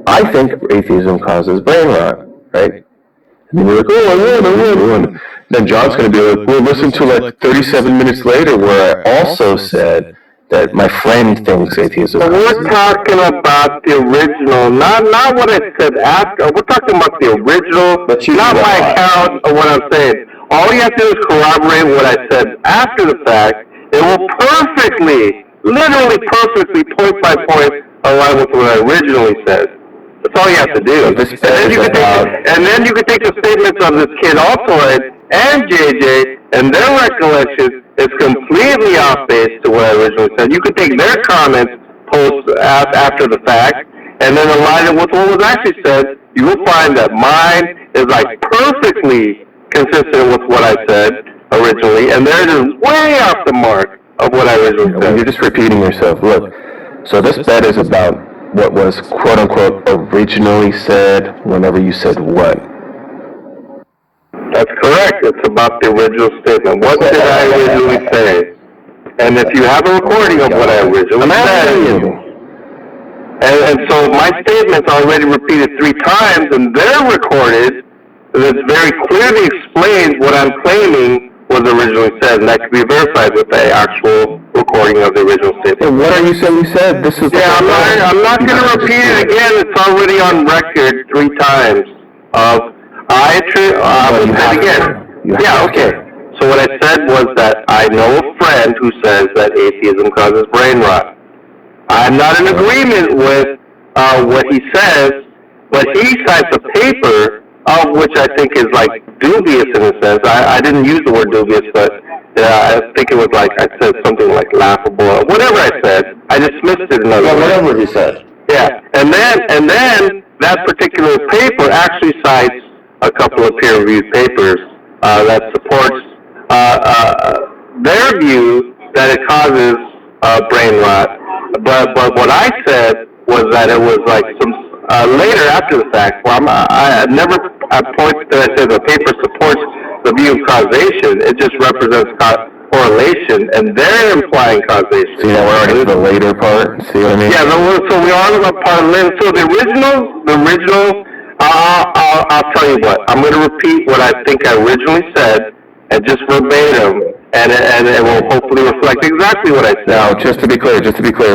I think atheism causes brain rot, right? And then you're like, oh, I won. Then John's going to be like, well, listen to like 37 minutes later where I also said that my friend thinks atheism. So we're talking about the original, not what I said after. We're talking about the original, not my account of what I'm saying. All you have to do is corroborate what I said after the fact. It will perfectly, literally perfectly, point by point, align with what I originally said. That's all you have to do. And then you can take the statements of this kid Altoid and JJ, and their recollection is completely off base to what I originally said. You could take their comments after the fact, and then align it with what was actually said. You will find that mine is like perfectly consistent with what I said originally, and theirs is way off the mark of what I originally said. You're just repeating yourself. Look, so this bet is about what was quote-unquote originally said whenever you said what. That's correct. It's about the original statement. What did I originally say? And if you have a recording of what I originally said, and so my statement's already repeated 3 times, and they're recorded, that very clearly explains what I'm claiming was originally said, and that can be verified with the actual recording of the original statement. And what are you saying you said? This is I'm not going to repeat it again. It's already on record 3 times. I will say it again. Yeah, okay. So what I said was that I know a friend who says that atheism causes brain rot. I'm not in agreement with what he says, but he cites a paper of which I think is like dubious in a sense. I didn't use the word dubious, but I think it was like, I said something like laughable, or whatever I said. I dismissed it in other words. Whatever he said. Yeah, and then that particular paper actually cites a couple of peer-reviewed papers that supports their view that it causes brain rot. But what I said was that it was like some later after the fact. Well, I never point that I said the paper supports the view of causation. It just represents correlation, and they're implying causation. See, now we're already to the later part. See what I mean? Yeah, so we are on the part of later. So the original. I'll tell you what. I'm going to repeat what I think I originally said, and just verbatim, and it will hopefully reflect exactly what I said. Now, just to be clear,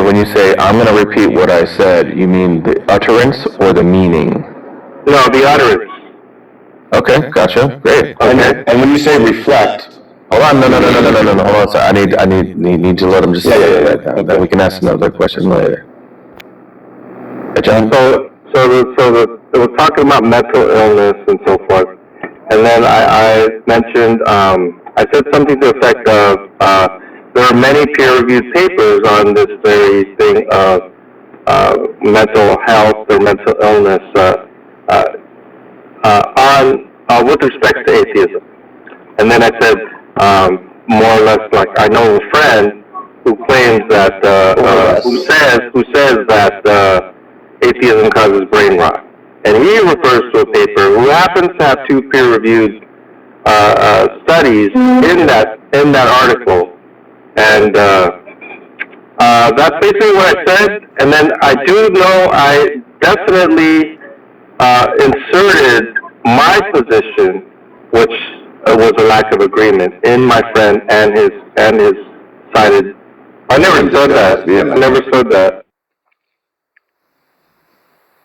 when you say I'm going to repeat what I said, you mean the utterance or the meaning? No, the utterance. Okay, gotcha. Great. Okay. And when you say reflect, hold on, no, hold on. So I need to let him just say that. Then we can ask another question later. Hey, John. So it was talking about mental illness and so forth, and then I mentioned, I said something to the effect of, there are many peer-reviewed papers on this very thing of mental health or mental illness with respect to atheism. And then I said, more or less, like, I know a friend who claims that, who says that atheism causes brain rot. And he refers to a paper who happens to have 2 peer-reviewed studies in that article. And that's basically what I said. And then I do know I definitely inserted my position, which was a lack of agreement, in my friend and his cited. I never said that. I never said that.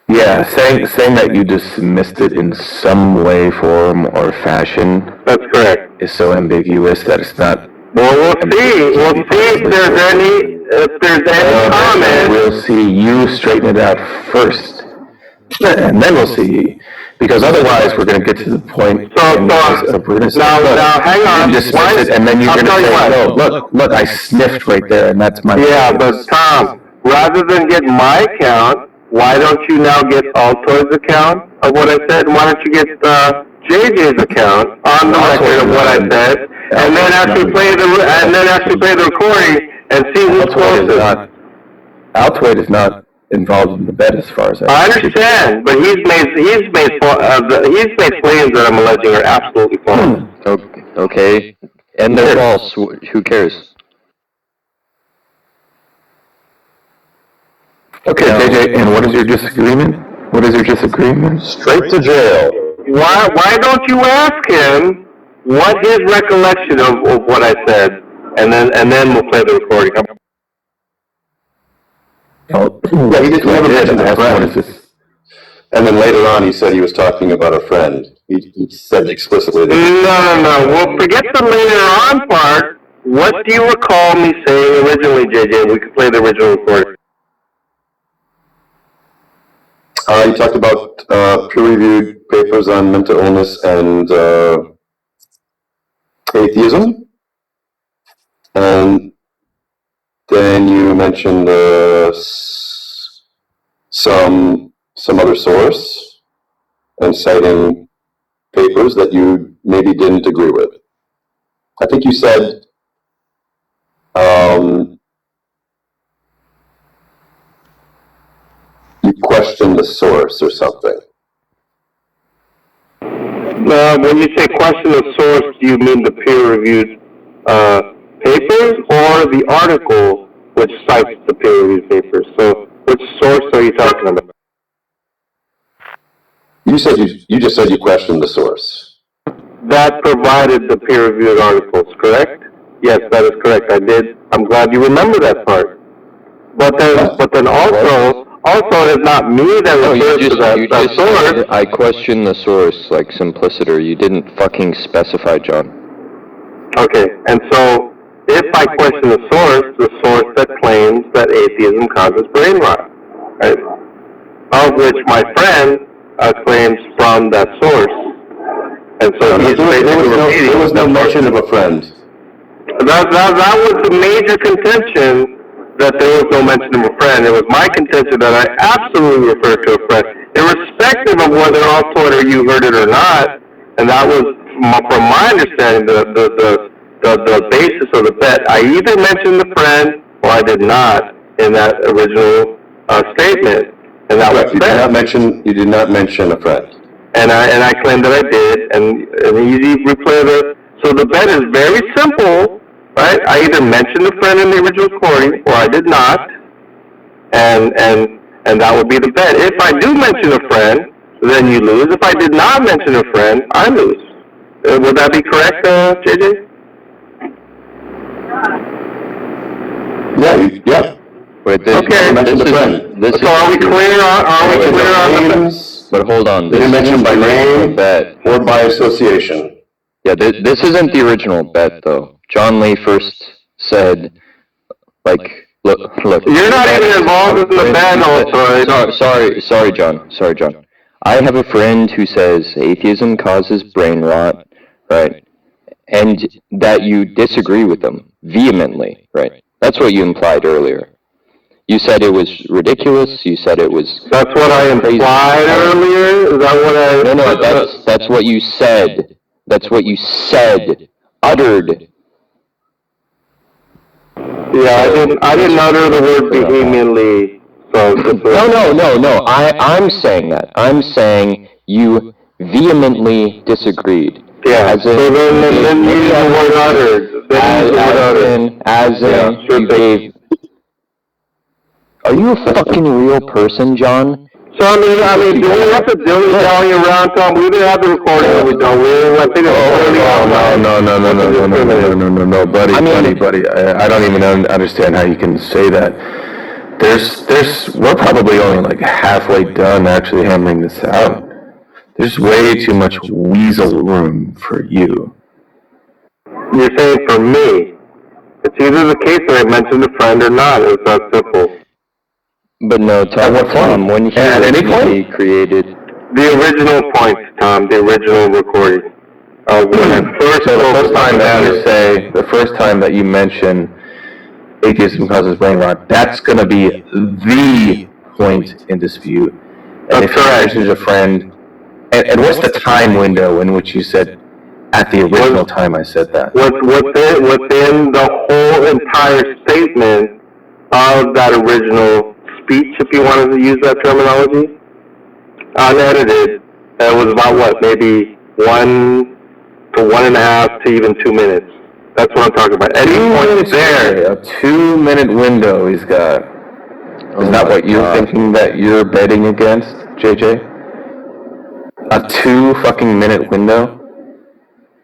Yeah, saying that you dismissed it in some way, form, or fashion. That's correct. Is so ambiguous that it's not. Well, we'll see. We'll see if there's any comment. We'll see. You straighten it out first. And then we'll see, because otherwise we're gonna get to the point. We're gonna say, now, hang on. you dismiss it, and then you're I'll gonna tell you say, what. no, look, I sniffed right there, and that's my. Yeah, but Tom, rather than get my account, why don't you now get Altoid's account of what I said? Why don't you get JJ's account on the record of what I said, and then actually play the recording and see who's closest? Altoid is not involved in the bet as far as I understand, but he's made claims that I'm alleging are absolutely false. Okay, and they're false. Who cares? Okay, JJ, and what is your disagreement? Straight to jail. Why don't you ask him what his recollection of what I said, and then we'll play the recording. Yeah, he just never mentioned a friend. And then later on, he said he was talking about a friend. He said explicitly that. No. Well, forget the later on part. What do you recall me saying originally, JJ? We could play the original recording. You talked about peer-reviewed papers on mental illness and atheism, and then you mentioned some other source, and citing papers that you maybe didn't agree with. I think you said you questioned the source or something. When you say question the source, do you mean the peer-reviewed papers or the article which cites the peer-reviewed papers? So, which source are you talking about? You said you just said you questioned the source. That provided the peer-reviewed articles, correct? Yes, that is correct. I did. I'm glad you remember that part. But then also it's not me that refers to that source. Said, I question the source, like simpliciter. You didn't fucking specify, John. Okay, and so if I question the source that claims that atheism causes brain rot, right? Of which my friend claims from that source. And so there was no mention of a friend. That was the major contention, that there was no mention of a friend. It was my contention that I absolutely referred to a friend, irrespective of whether Altoid or you heard it or not. And that was, from my understanding, the basis of the bet. I either mentioned the friend or I did not in that original statement. And that was you did not mention a friend. And I claim that I did, and easy replay so the bet is very simple, right? I either mentioned a friend in the original recording, or I did not, and that would be the bet. If I do mention a friend, then you lose. If I did not mention a friend, I lose. Would that be correct, JJ? Yeah. Wait, okay. So are we clear on the bet? But hold on. They didn't mention by name or by association. Yeah, this isn't the original bet, though. John Lee first said, look. You're not even involved in the bet, also. Sorry, John. I have a friend who says atheism causes brain rot, right? And that you disagree with them vehemently, right? That's what you implied earlier. You said it was ridiculous. You said it was. That's what I implied earlier. Is that what I? No. That's what you said. That's what you said. Uttered. Yeah, I didn't utter the word vehemently. So. No. I'm saying that. I'm saying you vehemently disagreed. Yeah. So then use the word uttered. As in, you gave. Are you a fucking real person, John? So I mean, do we have to dilly-dally around, Tom? We didn't have the recording, or we don't. I think No, buddy. I don't even understand how you can say that. We're probably only like halfway done actually hammering this out. There's way too much weasel room for you. You're saying for me? It's either the case that I mentioned a friend or not. It's that simple. But no, Tom, At what point? when he At any originally point? created, The original points, Tom, the original recording. When I first So the spoke first time about that you it, say, the first time that you mention atheism causes brain rot, that's gonna be the point in dispute. And That's if you correct. mentioned a friend, and what's the time window in which you said, at the original time I said that? within the whole entire statement of that original speech, if you wanted to use that terminology, unedited, it was about what, maybe 1 to 1.5 to even 2 minutes. That's what I'm talking about. Any point there. A 2-minute window he's got. Is that what you're thinking that you're betting against, JJ? A 2 fucking minute window?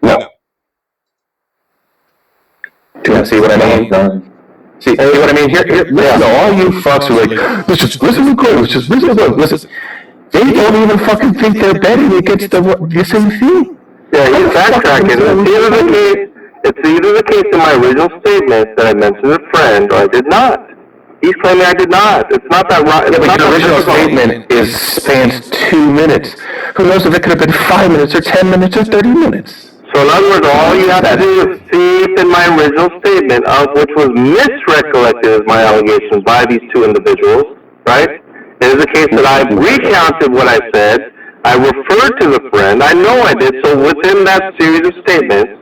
No. Yeah, see what I mean? See what I mean? Here, listen to all you fucks who are like, let's just listen to the let's just listen to the listen. They don't even fucking think they're betting against the same thing. Yeah, he's backtracking. It's either the case in my original statement that I mentioned a friend, or I did not. He's claiming I did not. It's not that right. Yeah, but your original statement spans 2 minutes. Who knows if it could have been 5 minutes or 10 minutes or 30 minutes? So in other words, all you have to do is see in my original statement, of which was misrecollected as my allegations by these two individuals, right? It is the case that I recounted what I said. I referred to the friend. I know I did. So within that series of statements,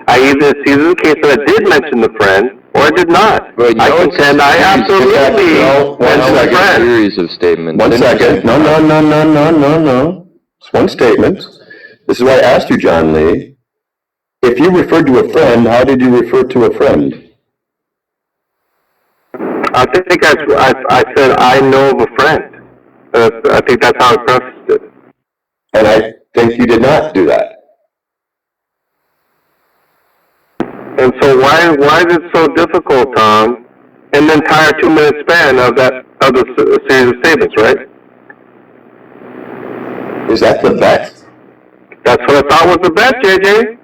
it's either the case that I did mention the friend or I did not. I contend I absolutely mentioned the friend. series of statements. 1 second. No. It's one statement. This is why I asked you, John Lee. If you referred to a friend, how did you refer to a friend? I think I said I know of a friend. I think that's how I prefaced it. And I think you did not do that. And so why is it so difficult, Tom, in the entire 2-minute span of the series of statements, right? Is that the bet? That's what I thought was the bet, JJ.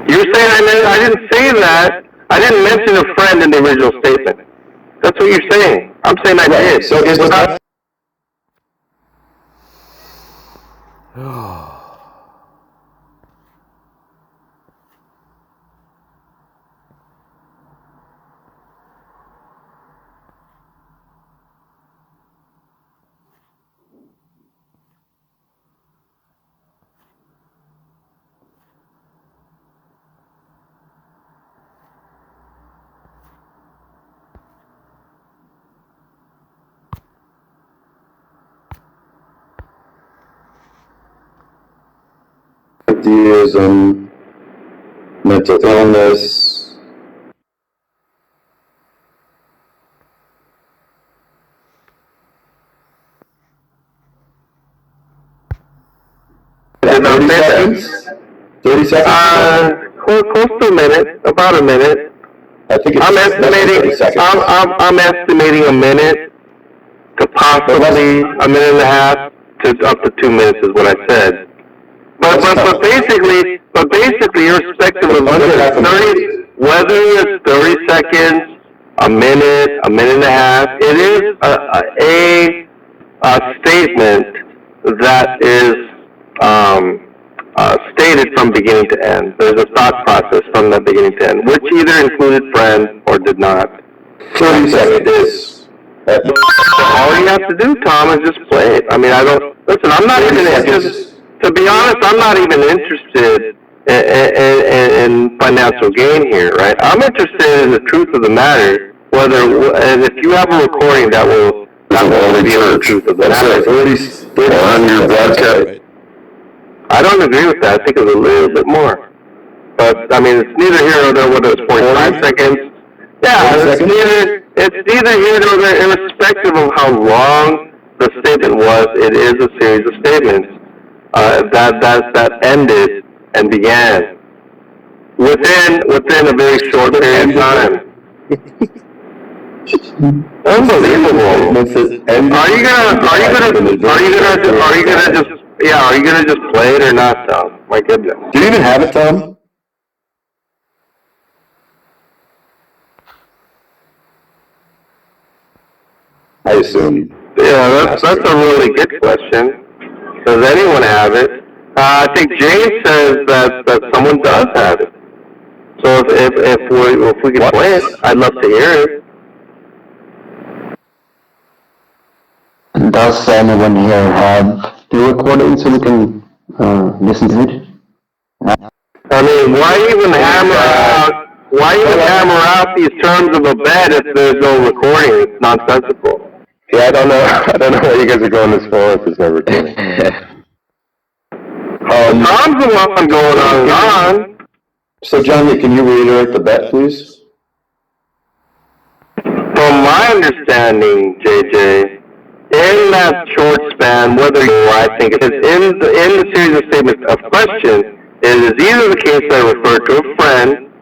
You're saying I didn't say that. I didn't mention a friend in the original statement. That's what you're saying. I'm saying I did. So is that... Atheism, mental illness. Did not say that. 30 seconds? Close to a minute, about a minute. I think it's I'm estimating. I'm estimating a minute to possibly a minute and a half to up to 2 minutes is what I said. But basically, irrespective of whether it's 30 seconds, a minute and a half, it is a statement that is stated from beginning to end. There's a thought process from the beginning to end, which either included friend or did not. 30 seconds. All you have to do, Tom, is just play it. I mean, I'm not even interested. To be honest, I'm not even interested in financial gain here, right? I'm interested in the truth of the matter. And if you have a recording that will reveal the truth of the matter. On your broadcast. I don't agree with that. I think it's a little bit more. But I mean, it's neither here nor there. Whether it's 45 seconds. Yeah, it's neither here nor there. Irrespective of how long the statement was, it is a series of statements that ended and began within a very short period of time. Unbelievable. Are you gonna just play it or not, Tom? My goodness. Do you even have it, Tom? I assume. Yeah, that's a really good question. Does anyone have it? I think James says that someone does have it. So if we can play it, I'd love to hear it. Does anyone here have the recording so we can listen to it? I mean, why even hammer out these terms of a bed if there's no recording? It's nonsensical. Yeah, I don't know why you guys are going this far if there's no recording. Tom's the one going on. So Johnny, can you reiterate the bet, please? From my understanding, JJ, in that short span, I think it is in the series of statements of question, it is either the case that I refer to a friend